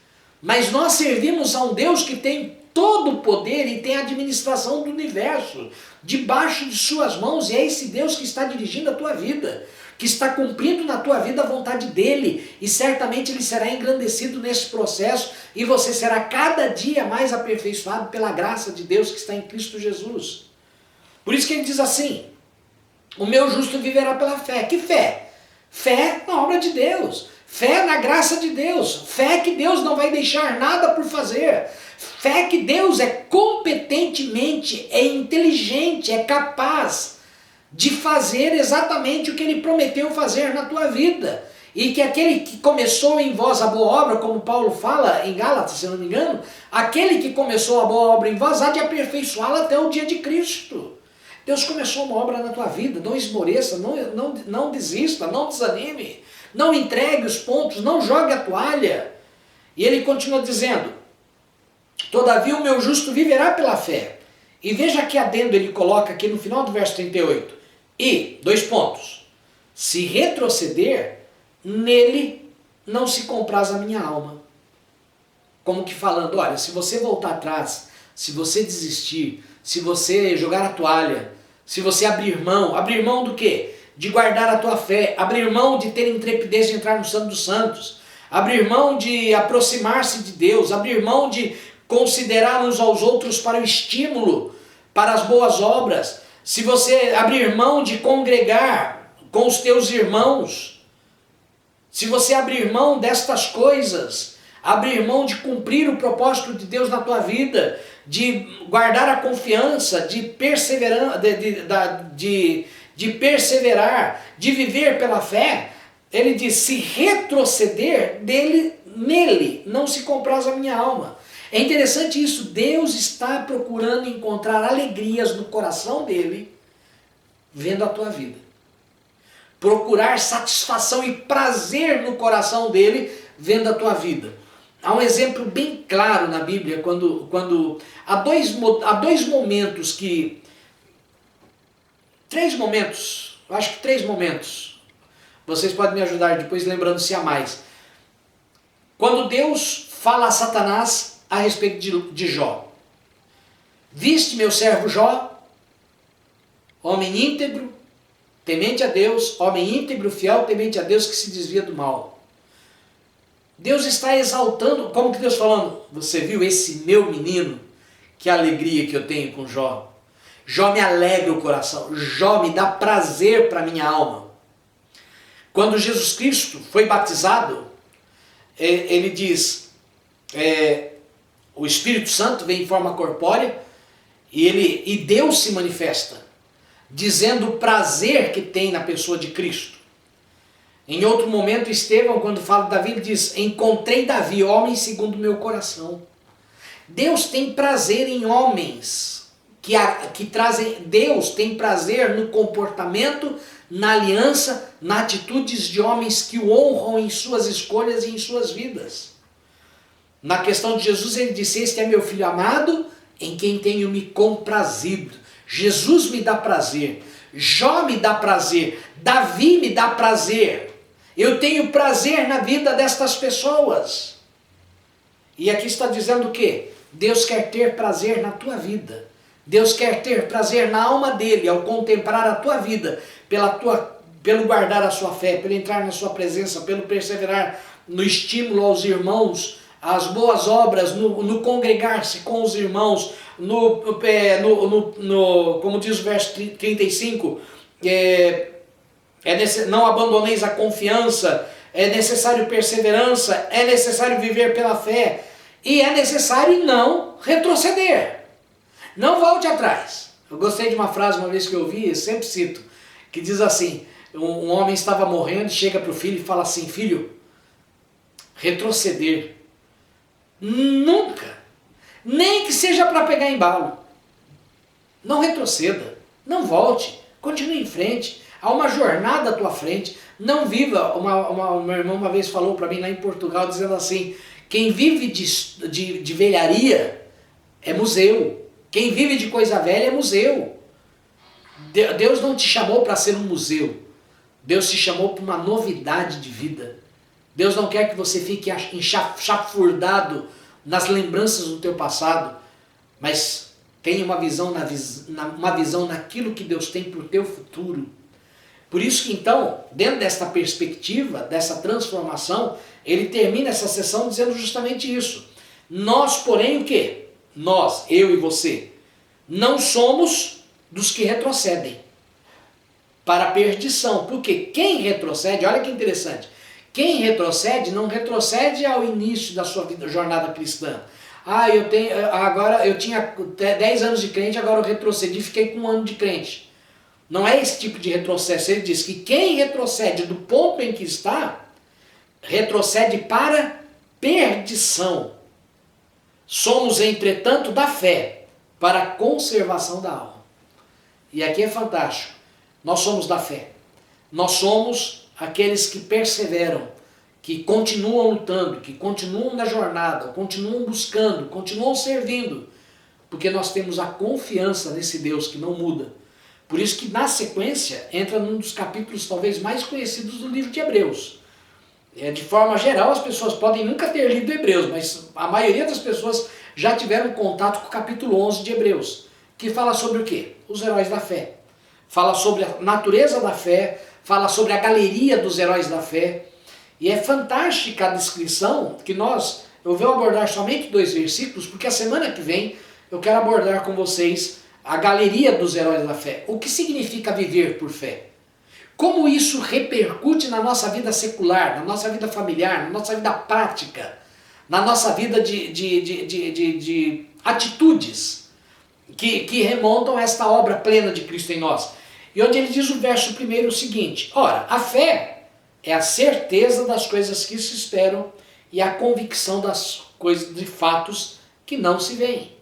S1: Mas nós servimos a um Deus que tem todo o poder e tem a administração do universo debaixo de suas mãos, e é esse Deus que está dirigindo a tua vida, que está cumprindo na tua vida a vontade dele, e certamente ele será engrandecido nesse processo, e você será cada dia mais aperfeiçoado pela graça de Deus que está em Cristo Jesus. Por isso que ele diz assim, o meu justo viverá pela fé. Que fé? Fé na obra de Deus, fé na graça de Deus, fé que Deus não vai deixar nada por fazer, Fé que Deus é competentemente, é inteligente, é capaz de fazer exatamente o que Ele prometeu fazer na tua vida. E que aquele que começou em vós a boa obra, como Paulo fala em Gálatas, se eu não me engano, aquele que começou a boa obra em vós há de aperfeiçoá-la até o dia de Cristo. Deus começou uma obra na tua vida, não esmoreça, não desista, não desanime, não entregue os pontos, não jogue a toalha. E ele continua dizendo, todavia o meu justo viverá pela fé. E veja que adendo ele coloca aqui no final do verso 38. E, 2 pontos, se retroceder, nele não se compraz a minha alma. Como que falando, olha, se você voltar atrás, se você desistir, se você jogar a toalha, se você abrir mão do quê? De guardar a tua fé, abrir mão de ter intrepidez de entrar no Santo dos Santos, abrir mão de aproximar-se de Deus, abrir mão de considerar uns aos outros para o estímulo, para as boas obras, se você abrir mão de congregar com os teus irmãos, se você abrir mão destas coisas, abrir mão de cumprir o propósito de Deus na tua vida, de guardar a confiança, de perseverar, de perseverar, de viver pela fé, ele diz, se retroceder, nele não se compraz a minha alma. É interessante isso, Deus está procurando encontrar alegrias no coração dele, vendo a tua vida. Procurar satisfação e prazer no coração dele, vendo a tua vida. Há um exemplo bem claro na Bíblia, quando há dois momentos que... acho que três momentos. Vocês podem me ajudar depois lembrando se há mais. Quando Deus fala a Satanás a respeito de Jó. Viste meu servo Jó, homem íntegro, temente a Deus, homem íntegro, fiel, temente a Deus, que se desvia do mal. Deus está exaltando, como que Deus falando? Você viu esse meu menino? Que alegria que eu tenho com Jó. Jó me alegra o coração, Jó me dá prazer para a minha alma. Quando Jesus Cristo foi batizado, ele diz, o Espírito Santo vem em forma corpórea e Deus se manifesta, dizendo o prazer que tem na pessoa de Cristo. Em outro momento, Estevão, quando fala de Davi, ele diz, encontrei Davi, homem segundo o meu coração. Deus tem prazer em homens que trazem, Deus tem prazer no comportamento, na aliança, na atitudes de homens que o honram em suas escolhas e em suas vidas. Na questão de Jesus, ele disse, este é meu filho amado, em quem tenho me comprazido. Jesus me dá prazer, Jó me dá prazer, Davi me dá prazer. Eu tenho prazer na vida destas pessoas. E aqui está dizendo o quê? Deus quer ter prazer na tua vida. Deus quer ter prazer na alma dele ao contemplar a tua vida, pelo guardar a sua fé, pelo entrar na sua presença, pelo perseverar no estímulo aos irmãos, às boas obras, no congregar-se com os irmãos, como diz o verso 35, não abandoneis a confiança, é necessário perseverança, é necessário viver pela fé, e é necessário não retroceder. Não volte atrás. Eu gostei de uma frase uma vez que eu ouvi, eu sempre cito, que diz assim, um homem estava morrendo, chega para o filho e fala assim, filho, retroceder, nunca, nem que seja para pegar embalo. Não retroceda, não volte, continue em frente, há uma jornada à tua frente, não viva, meu irmão uma vez falou para mim lá em Portugal, dizendo assim, quem vive de velharia é museu, quem vive de coisa velha é museu. Deus não te chamou para ser um museu, Deus te chamou para uma novidade de vida. Deus não quer que você fique enxafurdado nas lembranças do teu passado, mas tenha uma visão, uma visão naquilo que Deus tem para o teu futuro. Por isso que então, dentro desta perspectiva, dessa transformação, ele termina essa sessão dizendo justamente isso. Nós, porém, o quê? Nós, eu e você, não somos dos que retrocedem para a perdição. Porque quem retrocede, olha que interessante, quem retrocede não retrocede ao início da sua vida, jornada cristã. agora eu tinha 10 anos de crente, agora eu retrocedi e fiquei com 1 ano de crente. Não é esse tipo de retrocesso. Ele diz que quem retrocede do ponto em que está, retrocede para perdição. Somos, entretanto, da fé, para a conservação da alma. E aqui é fantástico. Nós somos da fé. Nós somos aqueles que perseveram, que continuam lutando, que continuam na jornada, continuam buscando, continuam servindo, porque nós temos a confiança nesse Deus que não muda. Por isso que na sequência entra num dos capítulos talvez mais conhecidos do livro de Hebreus. De forma geral, as pessoas podem nunca ter lido Hebreus, mas a maioria das pessoas já tiveram contato com o capítulo 11 de Hebreus, que fala sobre o quê? Os heróis da fé. Fala sobre a natureza da fé, fala sobre a galeria dos heróis da fé. E é fantástica a descrição que eu vou abordar somente 2 versículos, porque a semana que vem eu quero abordar com vocês a galeria dos heróis da fé. O que significa viver por fé? Como isso repercute na nossa vida secular, na nossa vida familiar, na nossa vida prática, na nossa vida de atitudes que remontam a esta obra plena de Cristo em nós. E onde ele diz o verso primeiro o seguinte: ora, a fé é a certeza das coisas que se esperam e a convicção das coisas, de fatos que não se veem.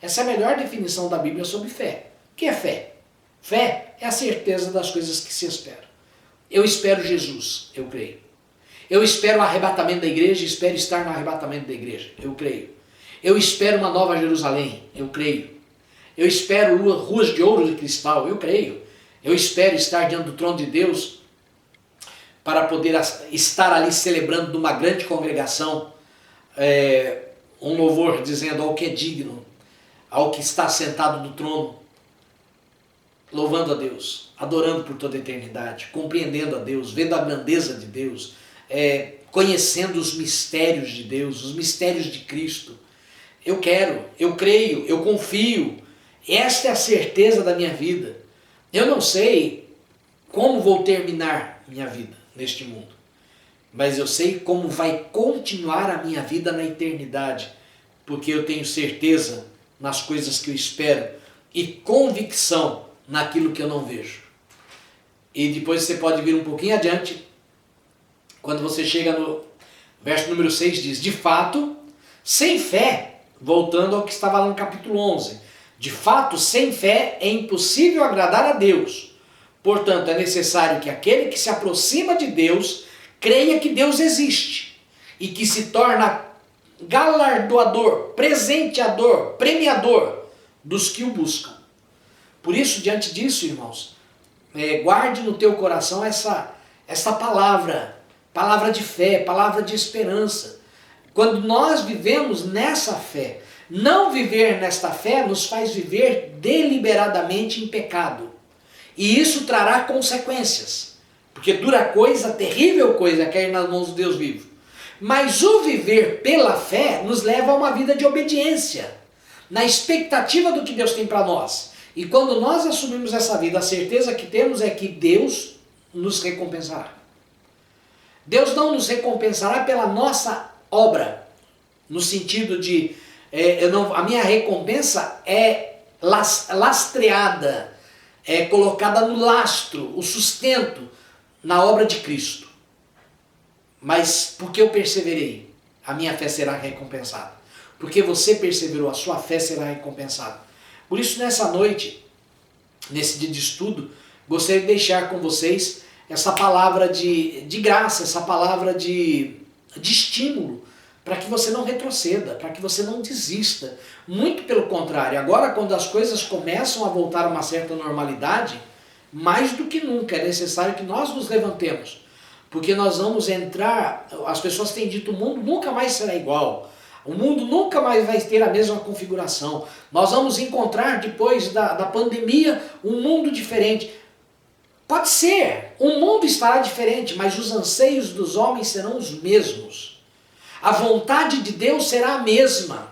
S1: Essa é a melhor definição da Bíblia sobre fé. O que é fé? Fé é a certeza das coisas que se esperam. Eu espero Jesus, eu creio. Eu espero o arrebatamento da igreja, espero estar no arrebatamento da igreja, eu creio. Eu espero uma nova Jerusalém, eu creio. Eu espero ruas de ouro e cristal, eu creio. Eu espero estar diante do trono de Deus para poder estar ali celebrando numa grande congregação um louvor dizendo ao que é digno, ao que está sentado no trono, louvando a Deus, adorando por toda a eternidade, compreendendo a Deus, vendo a grandeza de Deus, conhecendo os mistérios de Deus, os mistérios de Cristo. Eu quero, eu creio, eu confio. Esta é a certeza da minha vida. Eu não sei como vou terminar minha vida neste mundo, mas eu sei como vai continuar a minha vida na eternidade, porque eu tenho certeza nas coisas que eu espero e convicção naquilo que eu não vejo. E depois você pode vir um pouquinho adiante, quando você chega no verso número 6, diz: de fato, sem fé, voltando ao que estava lá no capítulo 11, de fato, sem fé é impossível agradar a Deus. Portanto, é necessário que aquele que se aproxima de Deus creia que Deus existe e que se torna galardoador, presenteador, premiador dos que o buscam. Por isso, diante disso, irmãos, guarde no teu coração essa palavra de fé, palavra de esperança. Quando nós vivemos nessa fé, não viver nesta fé nos faz viver deliberadamente em pecado. E isso trará consequências, porque dura coisa, terrível coisa, cair nas mãos do Deus vivo. Mas o viver pela fé nos leva a uma vida de obediência, na expectativa do que Deus tem para nós. E quando nós assumimos essa vida, a certeza que temos é que Deus nos recompensará. Deus não nos recompensará pela nossa obra, no sentido de a minha recompensa é lastreada, é colocada no lastro, o sustento na obra de Cristo. Mas porque eu perseverei, a minha fé será recompensada. Porque você perseverou, a sua fé será recompensada. Por isso, nessa noite, nesse dia de estudo, gostaria de deixar com vocês essa palavra de graça, essa palavra de estímulo, para que você não retroceda, para que você não desista. Muito pelo contrário, agora quando as coisas começam a voltar a uma certa normalidade, mais do que nunca é necessário que nós nos levantemos, porque nós vamos entrar, as pessoas têm dito, o mundo nunca mais será igual, o mundo nunca mais vai ter a mesma configuração, nós vamos encontrar depois da pandemia um mundo diferente. Pode ser, o mundo estará diferente, mas os anseios dos homens serão os mesmos. A vontade de Deus será a mesma.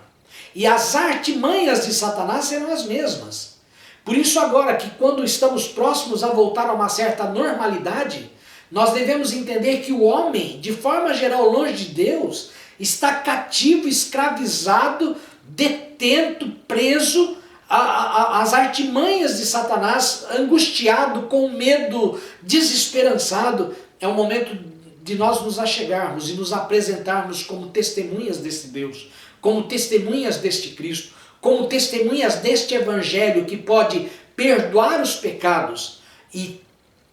S1: E as artimanhas de Satanás serão as mesmas. Por isso agora que quando estamos próximos a voltar a uma certa normalidade, nós devemos entender que o homem, de forma geral, longe de Deus, está cativo, escravizado detento, preso às artimanhas de Satanás, angustiado, com medo, desesperançado. É o momento de nós nos achegarmos e nos apresentarmos como testemunhas desse Deus, como testemunhas deste Cristo, como testemunhas deste Evangelho que pode perdoar os pecados e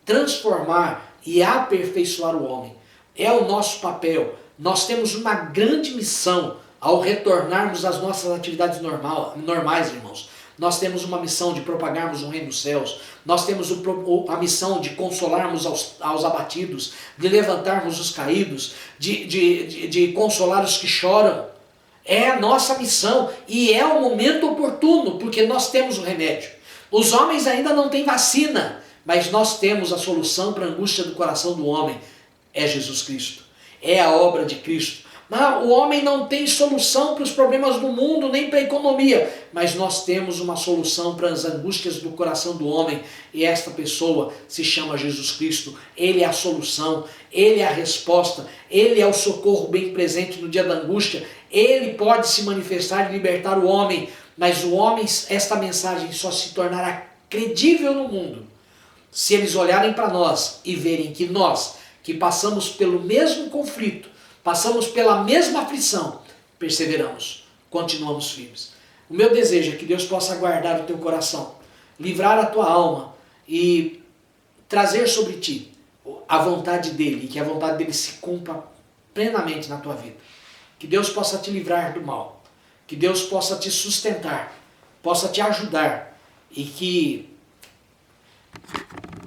S1: transformar e aperfeiçoar o homem. É o nosso papel. Nós temos uma grande missão ao retornarmos às nossas atividades normais, irmãos. Nós temos uma missão de propagarmos o reino dos céus. Nós temos a missão de consolarmos aos abatidos, de levantarmos os caídos, de consolar os que choram. É a nossa missão e é o momento oportuno, porque nós temos o remédio. Os homens ainda não têm vacina, mas nós temos a solução para a angústia do coração do homem. É Jesus Cristo. É a obra de Cristo. O homem não tem solução para os problemas do mundo, nem para a economia, mas nós temos uma solução para as angústias do coração do homem, e esta pessoa se chama Jesus Cristo. Ele é a solução, Ele é a resposta, Ele é o socorro bem presente no dia da angústia. Ele pode se manifestar e libertar o homem, mas o homem, esta mensagem só se tornará credível no mundo se eles olharem para nós e verem que nós, que passamos pelo mesmo conflito, passamos pela mesma aflição, perseveramos, continuamos firmes. O meu desejo é que Deus possa guardar o teu coração, livrar a tua alma e trazer sobre ti a vontade dEle, e que a vontade dEle se cumpra plenamente na tua vida. Que Deus possa te livrar do mal, que Deus possa te sustentar, possa te ajudar, e que